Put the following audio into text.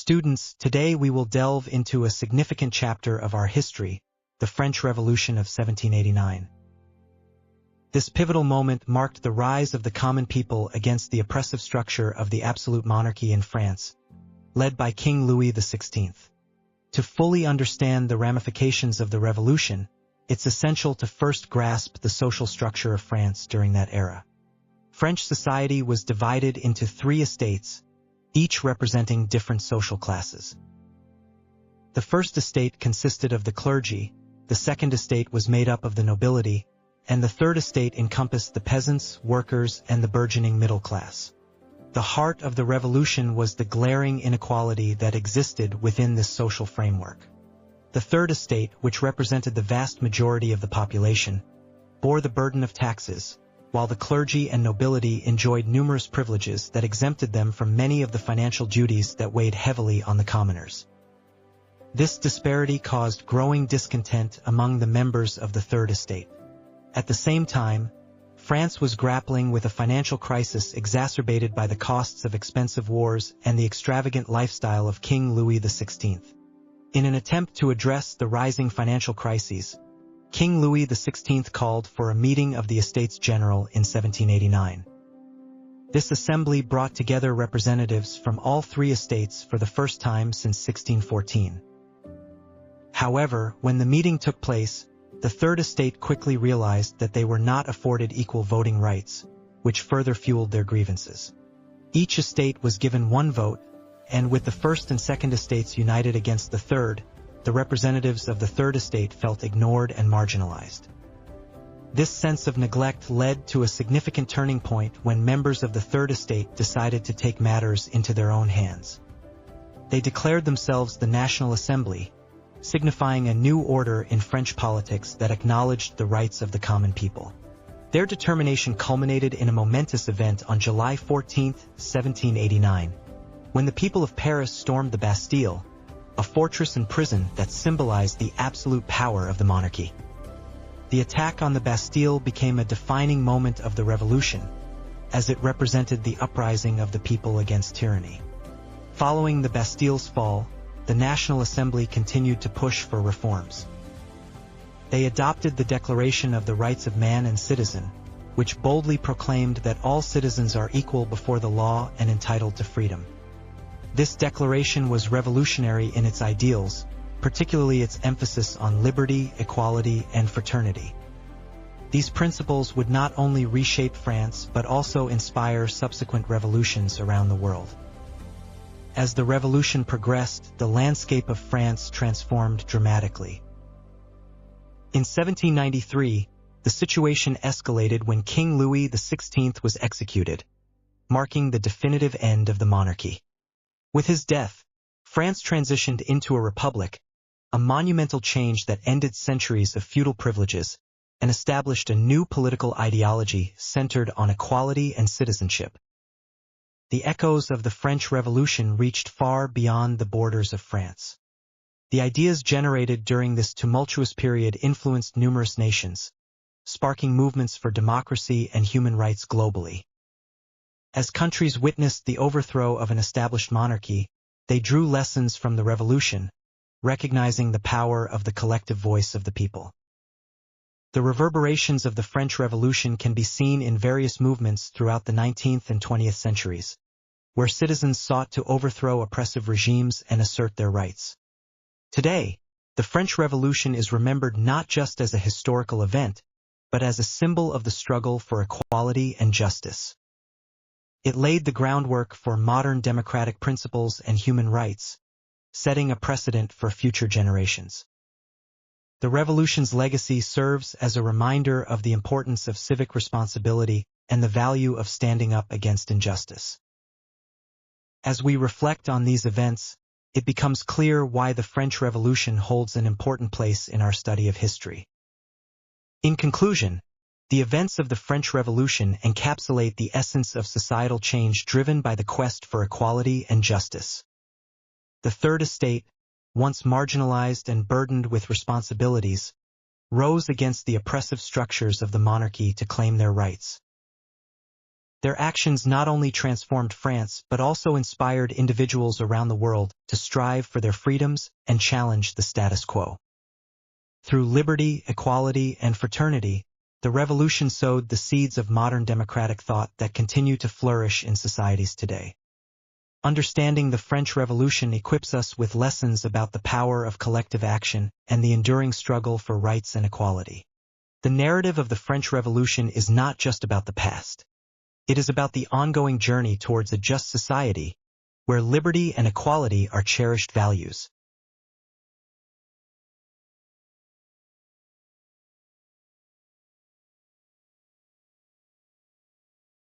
Students, today we will delve into a significant chapter of our history, the French Revolution of 1789. This pivotal moment marked the rise of the common people against the oppressive structure of the absolute monarchy in France, led by King Louis XVI. To fully understand the ramifications of the revolution, it's essential to first grasp the social structure of France during that era. French society was divided into three estates, each representing different social classes. The first estate consisted of the clergy, the second estate was made up of the nobility, and the third estate encompassed the peasants, workers, and the burgeoning middle class. The heart of the revolution was the glaring inequality that existed within this social framework. The third estate, which represented the vast majority of the population, bore the burden of taxes, while the clergy and nobility enjoyed numerous privileges that exempted them from many of the financial duties that weighed heavily on the commoners. This disparity caused growing discontent among the members of the third estate. At the same time, France was grappling with a financial crisis exacerbated by the costs of expensive wars and the extravagant lifestyle of King Louis XVI. In an attempt to address the rising financial crises, King Louis XVI called for a meeting of the Estates General in 1789. This assembly brought together representatives from all three estates for the first time since 1614. However, when the meeting took place, the third estate quickly realized that they were not afforded equal voting rights, which further fueled their grievances. Each estate was given one vote, and with the first and second estates united against the third, the representatives of the third estate felt ignored and marginalized. This sense of neglect led to a significant turning point when members of the third estate decided to take matters into their own hands. They declared themselves the National Assembly, signifying a new order in French politics that acknowledged the rights of the common people. Their determination culminated in a momentous event on July 14, 1789, when the people of Paris stormed the Bastille, a fortress and prison that symbolized the absolute power of the monarchy. The attack on the Bastille became a defining moment of the revolution, as it represented the uprising of the people against tyranny. Following the Bastille's fall, the National Assembly continued to push for reforms. They adopted the Declaration of the Rights of Man and Citizen, which boldly proclaimed that all citizens are equal before the law and entitled to freedom. This declaration was revolutionary in its ideals, particularly its emphasis on liberty, equality, and fraternity. These principles would not only reshape France but also inspire subsequent revolutions around the world. As the revolution progressed, the landscape of France transformed dramatically. In 1793, the situation escalated when King Louis XVI was executed, marking the definitive end of the monarchy. With his death, France transitioned into a republic, a monumental change that ended centuries of feudal privileges and established a new political ideology centered on equality and citizenship. The echoes of the French Revolution reached far beyond the borders of France. The ideas generated during this tumultuous period influenced numerous nations, sparking movements for democracy and human rights globally. As countries witnessed the overthrow of an established monarchy, they drew lessons from the revolution, recognizing the power of the collective voice of the people. The reverberations of the French Revolution can be seen in various movements throughout the 19th and 20th centuries, where citizens sought to overthrow oppressive regimes and assert their rights. Today, the French Revolution is remembered not just as a historical event, but as a symbol of the struggle for equality and justice. It laid the groundwork for modern democratic principles and human rights, setting a precedent for future generations. The revolution's legacy serves as a reminder of the importance of civic responsibility and the value of standing up against injustice. As we reflect on these events, it becomes clear why the French Revolution holds an important place in our study of history. In conclusion, the events of the French Revolution encapsulate the essence of societal change driven by the quest for equality and justice. The Third Estate, once marginalized and burdened with responsibilities, rose against the oppressive structures of the monarchy to claim their rights. Their actions not only transformed France but also inspired individuals around the world to strive for their freedoms and challenge the status quo. Through liberty, equality, and fraternity, the revolution sowed the seeds of modern democratic thought that continue to flourish in societies today. Understanding the French Revolution equips us with lessons about the power of collective action and the enduring struggle for rights and equality. The narrative of the French Revolution is not just about the past. It is about the ongoing journey towards a just society, where liberty and equality are cherished values.